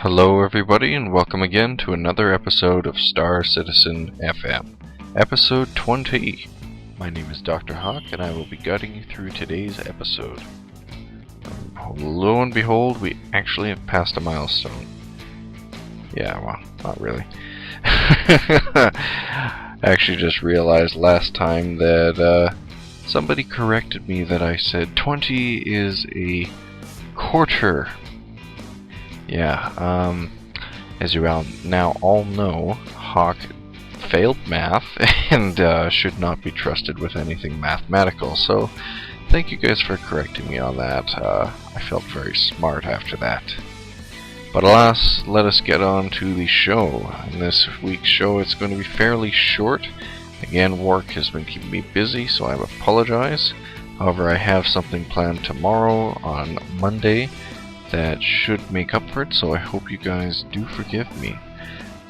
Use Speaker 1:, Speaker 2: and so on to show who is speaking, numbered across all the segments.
Speaker 1: Hello everybody and welcome again to another episode of Star Citizen FM, episode 20. My name is Dr. Hawk and I will be guiding you through today's episode. Lo and behold, we actually have passed a milestone. Yeah, well, not really. I actually just realized last time that somebody corrected me that I said 20 is a quarter. Yeah, as you now all know, Hawk failed math and should not be trusted with anything mathematical, so thank you guys for correcting me on that. I felt very smart after that. But alas, let us get on to the show. In this week's show, it's going to be fairly short. Again, work has been keeping me busy, so I apologize. However, I have something planned tomorrow on Monday that should make up for it, so I hope you guys do forgive me.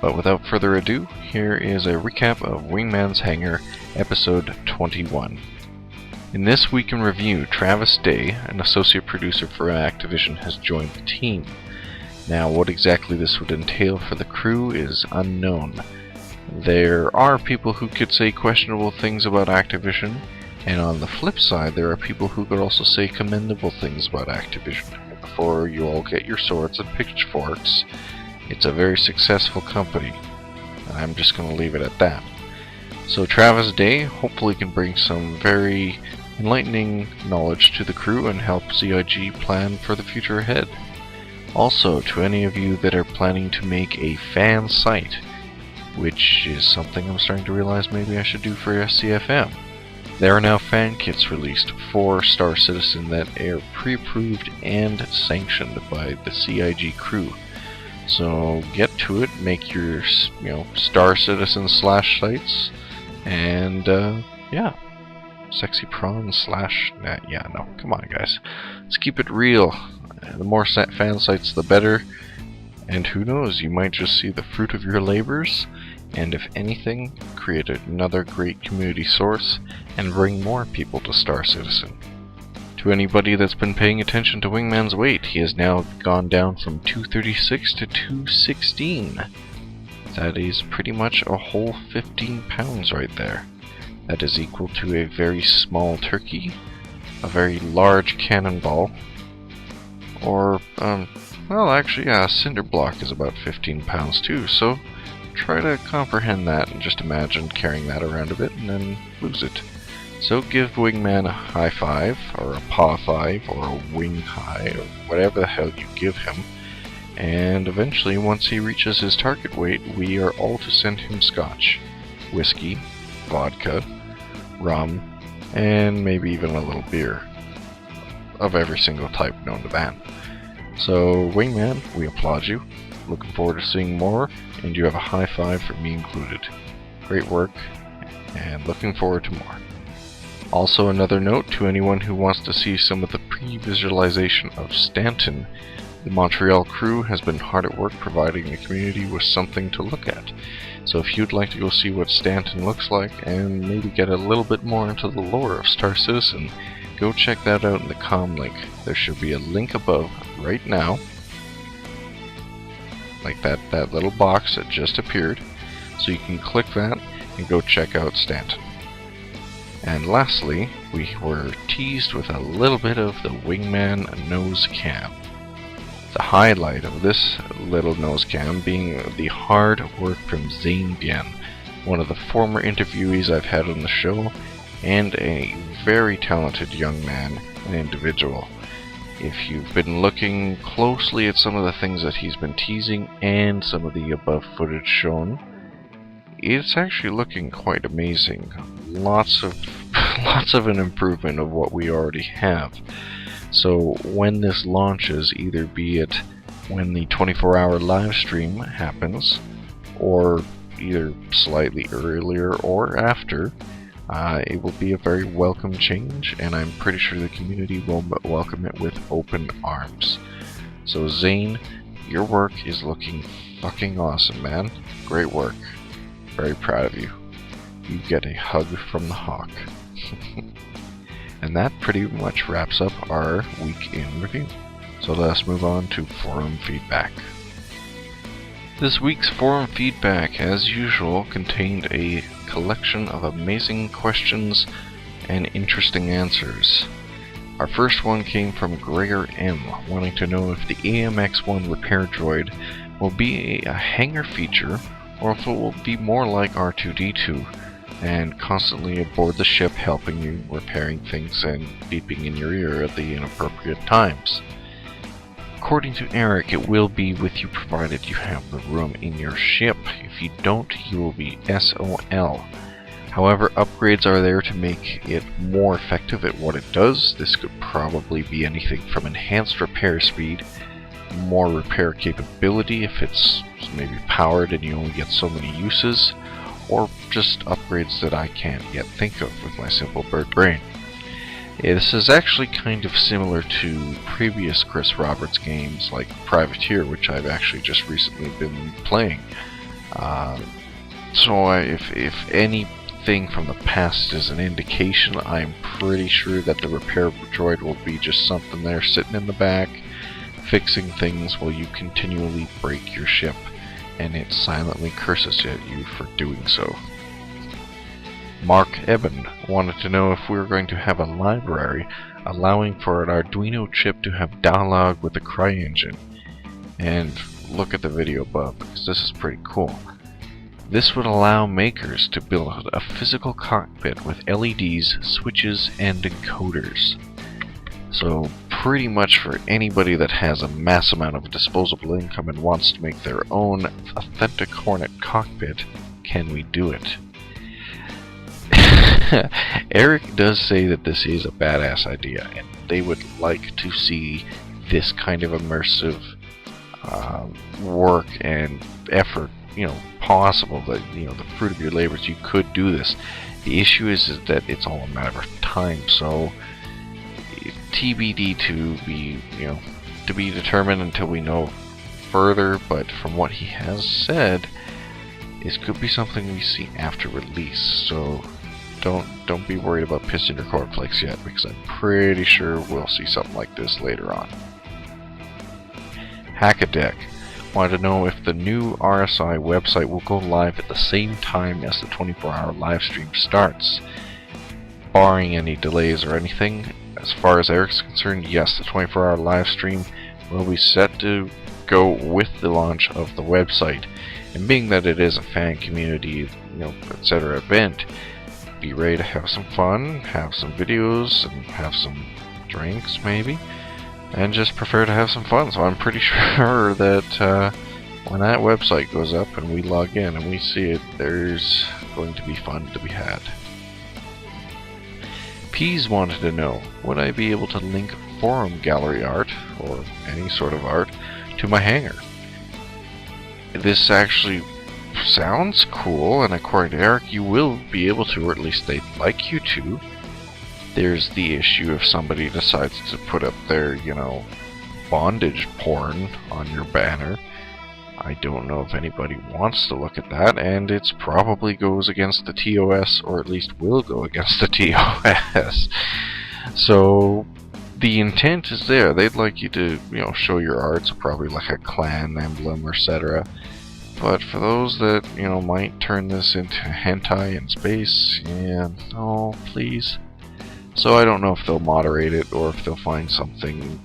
Speaker 1: But without further ado, here is a recap of Wingmans Hangar, episode 21. In this week in review, Travis Day, an associate producer for Activision, has joined the team. Now, what exactly this would entail for the crew is unknown. There are people who could say questionable things about Activision, and on the flip side, there are people who could also say commendable things about Activision. Before you all get your swords and pitchforks, it's a very successful company, and I'm just going to leave it at that. So Travis Day hopefully can bring some very enlightening knowledge to the crew and help CIG plan for the future ahead. Also, to any of you that are planning to make a fan site, which is something I'm starting to realize maybe I should do for SCFM. There are now fan kits released for Star Citizen that are pre-approved and sanctioned by the CIG crew. So get to it, make your Star Citizen / sites, and yeah, sexy prawn / yeah, no, come on guys, let's keep it real. The more fan sites the better, and who knows, you might just see the fruit of your labors, and if anything, create another great community source and bring more people to Star Citizen. To anybody that's been paying attention to Wingman's weight, he has now gone down from 236 to 216. That is pretty much a whole 15 pounds right there. That is equal to a very small turkey, a very large cannonball, or, well actually, a cinder block is about 15 pounds too, so try to comprehend that and just imagine carrying that around a bit and then lose it. So give Wingman a high five, or a paw five, or a wing high, or whatever the hell you give him, and eventually once he reaches his target weight, we are all to send him scotch, whiskey, vodka, rum, and maybe even a little beer of every single type known to man. So Wingman, we applaud you. Looking forward to seeing more, and you have a high five from me included. Great work, and looking forward to more. Also, another note to anyone who wants to see some of the pre-visualization of Stanton, the Montreal crew has been hard at work providing the community with something to look at. So if you'd like to go see what Stanton looks like, and maybe get a little bit more into the lore of Star Citizen, go check that out in the comm link. There should be a link above right now, like that little box that just appeared, so you can click that and go check out Stanton. And lastly, we were teased with a little bit of the Wingman nose cam. The highlight of this little nose cam being the hard work from Zane Bien, one of the former interviewees I've had on the show, and a very talented young man and individual. If you've been looking closely at some of the things that he's been teasing and some of the above footage shown, it's actually looking quite amazing. Lots of an improvement of what we already have. So when this launches, either be it when the 24-hour live stream happens, or either slightly earlier or after, it will be a very welcome change, and I'm pretty sure the community will welcome it with open arms. So Zane, your work is looking fucking awesome, man. Great work. Very proud of you. You get a hug from the Hawk. And that pretty much wraps up our week in review. So let us move on to forum feedback. This week's forum feedback, as usual, contained a collection of amazing questions and interesting answers. Our first one came from Gregor M, wanting to know if the AMX-1 repair droid will be a hangar feature or if it will be more like R2-D2 and constantly aboard the ship helping you repairing things and beeping in your ear at the inappropriate times. According to Eric, it will be with you provided you have the room in your ship. If you don't, you will be SOL. However, upgrades are there to make it more effective at what it does. This could probably be anything from enhanced repair speed, more repair capability if it's maybe powered and you only get so many uses, or just upgrades that I can't yet think of with my simple bird brain. This is actually kind of similar to previous Chris Roberts games like Privateer, which I've actually just recently been playing. If anything from the past is an indication, I'm pretty sure that the repair droid will be just something there sitting in the back, fixing things while you continually break your ship, and it silently curses at you for doing so. Mark Eben wanted to know if we were going to have a library allowing for an Arduino chip to have dialogue with the CryEngine. And look at the video above, because this is pretty cool. This would allow makers to build a physical cockpit with LEDs, switches, and encoders. So pretty much for anybody that has a mass amount of disposable income and wants to make their own authentic Hornet cockpit, can we do it? Eric does say that this is a badass idea, and they would like to see this kind of immersive work and effort, possible. That the fruit of your labors, you could do this. The issue is that it's all a matter of time. So TBD to be determined until we know further. But from what he has said, this could be something we see after release. So don't be worried about pissing your cornflakes yet, because I'm pretty sure we'll see something like this later on. Hackadeck wanted to know if the new RSI website will go live at the same time as the 24-hour live stream starts. Barring any delays or anything, as far as Eric's concerned, yes, the 24-hour live stream will be set to go with the launch of the website. And being that it is a fan community, etc. event, be ready to have some fun, have some videos, and have some drinks maybe, and just prefer to have some fun. So I'm pretty sure that when that website goes up and we log in and we see it, there's going to be fun to be had. Peas wanted to know, would I be able to link forum gallery art, or any sort of art, to my hangar? This actually sounds cool, and according to Eric, you will be able to, or at least they'd like you to. There's the issue if somebody decides to put up their, bondage porn on your banner. I don't know if anybody wants to look at that, and it probably goes against the TOS, or at least will go against the TOS. So the intent is there. They'd like you to, show your art, so probably like a clan emblem, etc. But for those that, might turn this into hentai in space, no, please. So I don't know if they'll moderate it or if they'll find something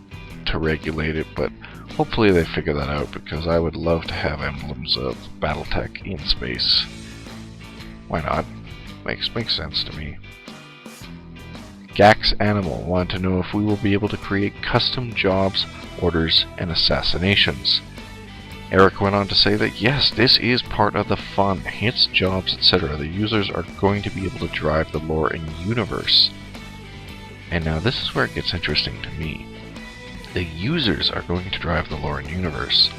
Speaker 1: to regulate it, but hopefully they figure that out, because I would love to have emblems of Battletech in space. Why not? Makes sense to me. Gax Animal wanted to know if we will be able to create custom jobs, orders, and assassinations. Eric went on to say that yes, this is part of the fun. Hits, jobs, etc. The users are going to be able to drive the lore and universe. And now this is where it gets interesting to me. The users are going to drive the lore and universe.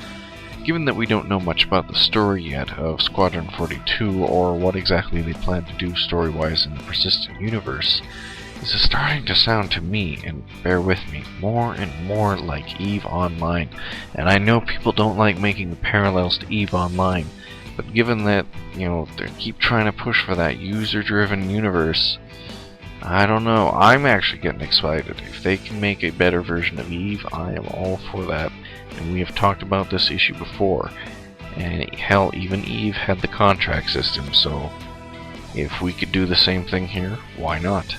Speaker 1: Given that we don't know much about the story yet of Squadron 42, or what exactly they plan to do story-wise in the persistent universe, this is starting to sound to me, and bear with me, more and more like EVE Online. And I know people don't like making the parallels to EVE Online, but given that, they keep trying to push for that user-driven universe, I don't know, I'm actually getting excited. If they can make a better version of EVE, I am all for that. And we have talked about this issue before. And hell, even Eve had the contract system, so if we could do the same thing here, why not?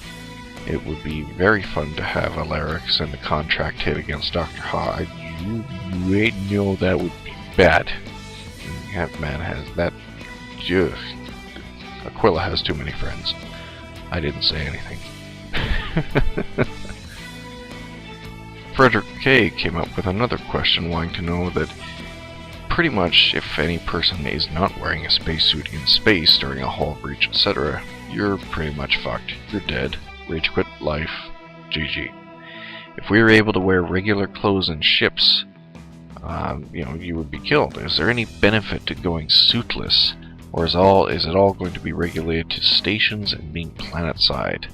Speaker 1: It would be very fun to have Alarix and the contract hit against Dr. Ha. You know that would be bad. That man has that. Aquila has too many friends. I didn't say anything. Frederick K. came up with another question, wanting to know that pretty much if any person is not wearing a spacesuit in space during a hull breach, etc., you're pretty much fucked. You're dead. Rage quit life. GG. If we were able to wear regular clothes in ships, you would be killed. Is there any benefit to going suitless, or is it all going to be regulated to stations and being planet-side?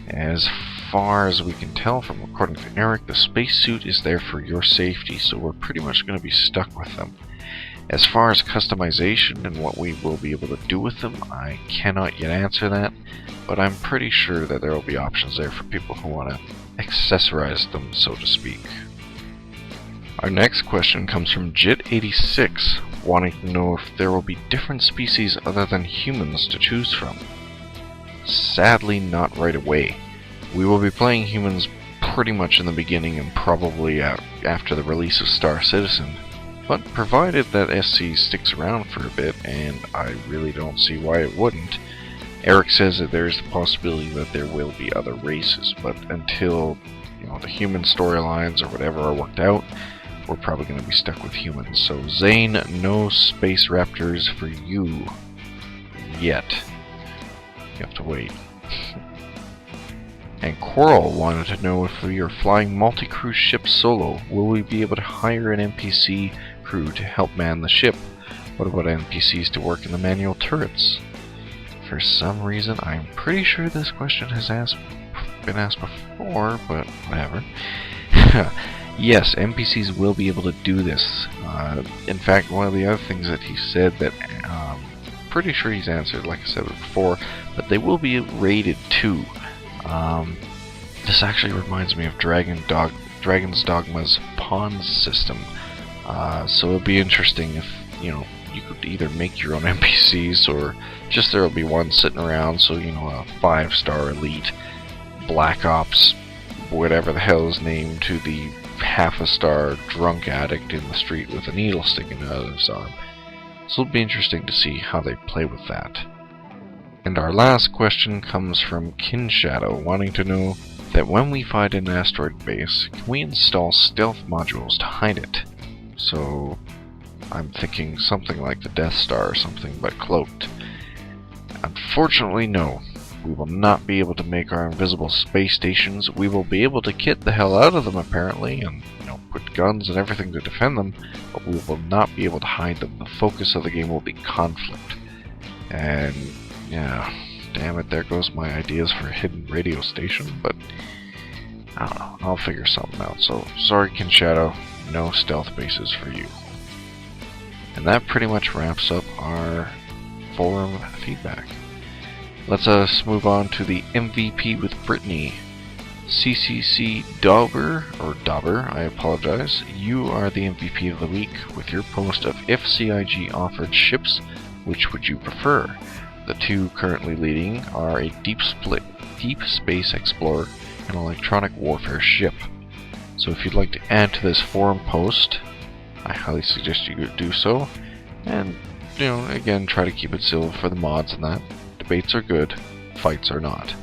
Speaker 1: As far as we can tell from according to Eric, the spacesuit is there for your safety, so we're pretty much going to be stuck with them. As far as customization and what we will be able to do with them, I cannot yet answer that, but I'm pretty sure that there will be options there for people who want to accessorize them, so to speak. Our next question comes from Jit86, wanting to know if there will be different species other than humans to choose from. Sadly, not right away. We will be playing humans pretty much in the beginning and probably after the release of Star Citizen, but provided that SC sticks around for a bit, and I really don't see why it wouldn't. Eric says that there's the possibility that there will be other races, but until the human storylines or whatever are worked out, we're probably going to be stuck with humans. So Zane, no space raptors for you yet. You have to wait. And Coral wanted to know if we are flying multi-crew ships solo, will we be able to hire an NPC crew to help man the ship? What about NPCs to work in the manual turrets? For some reason, I'm pretty sure this question has been asked before, but whatever. Yes, NPCs will be able to do this. In fact, one of the other things that he said that pretty sure he's answered, like I said before, but they will be rated too. This actually reminds me of Dragon's Dogma's pawn system. So it'll be interesting if you could either make your own NPCs or just there'll be one sitting around. So a 5-star elite, Black Ops, whatever the hell is named, to the half-a-star drunk addict in the street with a needle sticking out of his arm. So it'll be interesting to see how they play with that. And our last question comes from Kinshadow, wanting to know that when we find an asteroid base, can we install stealth modules to hide it? So I'm thinking something like the Death Star or something, but cloaked. Unfortunately, no. We will not be able to make our invisible space stations. We will be able to kit the hell out of them, apparently, and put guns and everything to defend them, but we will not be able to hide them. The focus of the game will be conflict. And yeah, damn it, there goes my ideas for a hidden radio station, but I don't know, I'll figure something out. So, sorry Kinshadow, no stealth bases for you. And that pretty much wraps up our forum feedback. Let's move on to the MVP with Brittany. CCC Dauber, I apologize. You are the MVP of the week with your post of if CIG offered ships, which would you prefer? The two currently leading are a deep space explorer and electronic warfare ship. So if you'd like to add to this forum post, I highly suggest you do so. And, again, try to keep it civil for the mods and that. Debates are good, fights are not.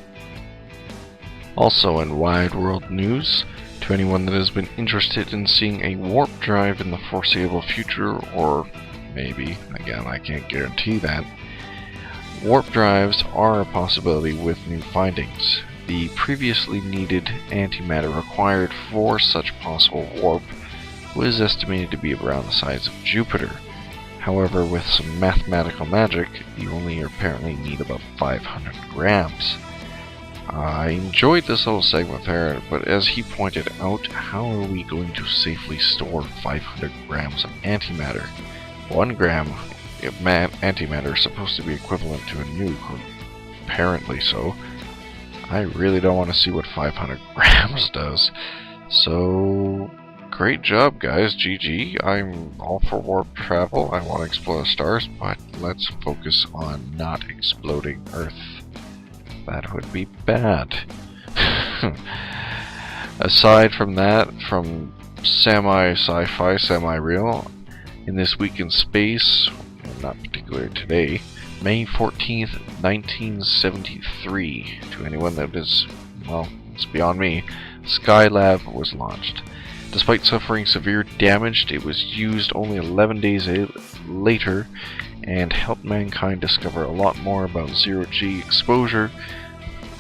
Speaker 1: Also in wide world news, to anyone that has been interested in seeing a warp drive in the foreseeable future, or maybe, again I can't guarantee that, warp drives are a possibility with new findings. The previously needed antimatter required for such possible warp was estimated to be around the size of Jupiter. However, with some mathematical magic, you only apparently need about 500 grams. I enjoyed this little segment there, but as he pointed out, how are we going to safely store 500 grams of antimatter? 1 gram of antimatter is supposed to be equivalent to a nuke, or apparently so. I really don't want to see what 500 grams does. So, great job, guys. GG. I'm all for warp travel. I want to explore the stars, but let's focus on not exploding Earth. That would be bad. Aside from that, from semi-sci-fi, semi-real, in this week in space, not particularly today, May 14th, 1973, to anyone that is, well, it's beyond me, Skylab was launched. Despite suffering severe damage, it was used only 11 days later and helped mankind discover a lot more about zero-G exposure,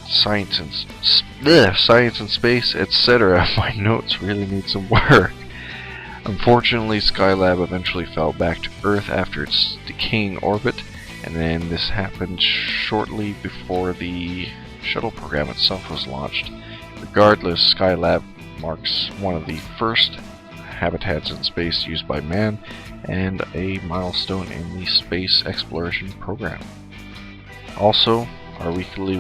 Speaker 1: science and space, etc. My notes really need some work. Unfortunately, Skylab eventually fell back to Earth after its decaying orbit, and then this happened shortly before the shuttle program itself was launched. Regardless, Skylab marks one of the first habitats in space used by man and a milestone in the space exploration program. Also, our weekly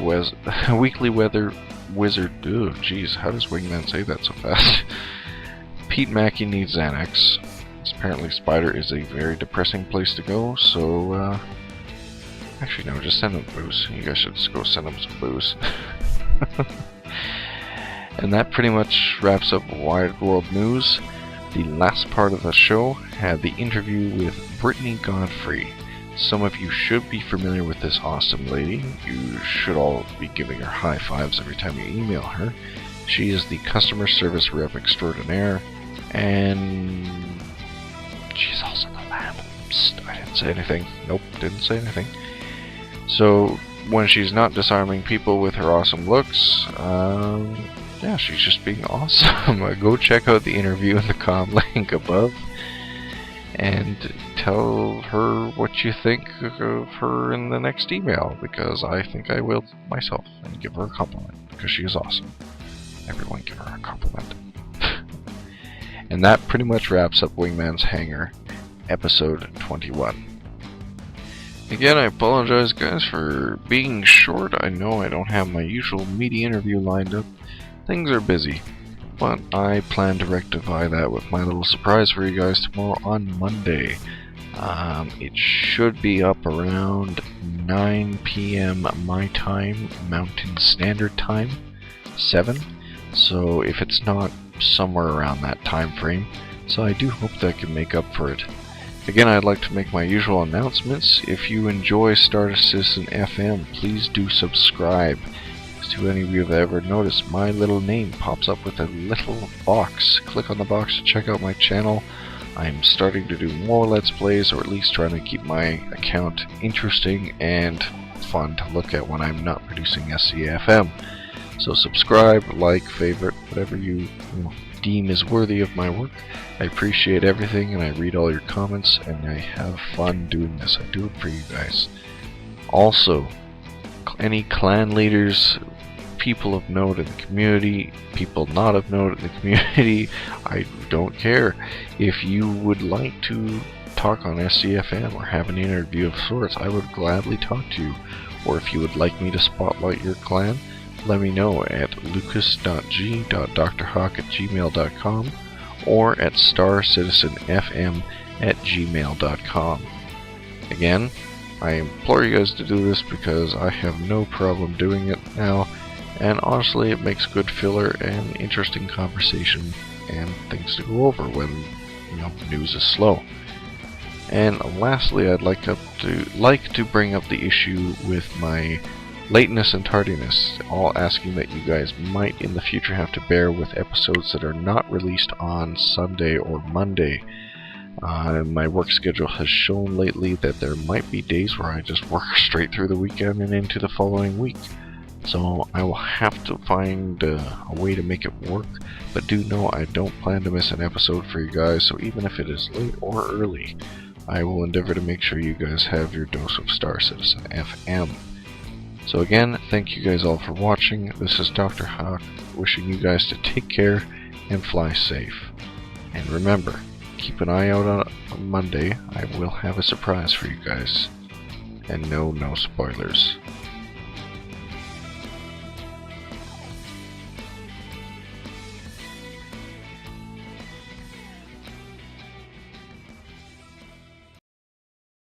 Speaker 1: weather wizard. Oh, geez, how does Wingman say that so fast? Pete Mackey needs Xanax. Apparently, Spider is a very depressing place to go, so actually, no, just send him booze. You guys should just go send him some booze. And that pretty much wraps up Wide World News. The last part of the show had the interview with Brittany Godfrey. Some of you should be familiar with this awesome lady. You should all be giving her high fives every time you email her. She is the customer service rep extraordinaire, and she's also the lamp. I didn't say anything. Nope, didn't say anything. So, when she's not disarming people with her awesome looks, yeah, she's just being awesome. Go check out the interview in the com link above and tell her what you think of her in the next email, because I think I will myself, and give her a compliment, because she is awesome. Everyone give her a compliment. And that pretty much wraps up Wingmans Hangar, episode 21. Again, I apologize, guys, for being short. I know I don't have my usual meaty interview lined up. Things are busy, but I plan to rectify that with my little surprise for you guys tomorrow on Monday. It should be up around 9 p.m. my time, Mountain Standard Time, 7. So if it's not, somewhere around that time frame. So I do hope that I can make up for it. Again, I'd like to make my usual announcements. If you enjoy Stardust Citizen FM, please do subscribe. To any of you that ever noticed, my little name pops up with a little box. Click on the box to check out my channel. I'm starting to do more Let's Plays, or at least trying to keep my account interesting and fun to look at when I'm not producing SCFM. So subscribe, like, favorite, whatever you deem is worthy of my work. I appreciate everything, and I read all your comments, and I have fun doing this. I do it for you guys. Also, any clan leaders, people of note in the community, people not of note in the community, I don't care. If you would like to talk on SCFM or have an interview of sorts, I would gladly talk to you. Or if you would like me to spotlight your clan, let me know at lucas.g.drhawk@gmail.com or at starcitizenfm@gmail.com. Again, I implore you guys to do this because I have no problem doing it now, and honestly it makes good filler and interesting conversation and things to go over when news is slow. And lastly, I'd like to bring up the issue with my lateness and tardiness, all asking that you guys might in the future have to bear with episodes that are not released on Sunday or Monday. My work schedule has shown lately that there might be days where I just work straight through the weekend and into the following week. So I will have to find a way to make it work, but do know I don't plan to miss an episode for you guys, so even if it is late or early, I will endeavor to make sure you guys have your dose of Star Citizen FM. So again, thank you guys all for watching. This is Dr. Hawk, wishing you guys to take care and fly safe. And remember, keep an eye out on Monday. I will have a surprise for you guys. And no spoilers.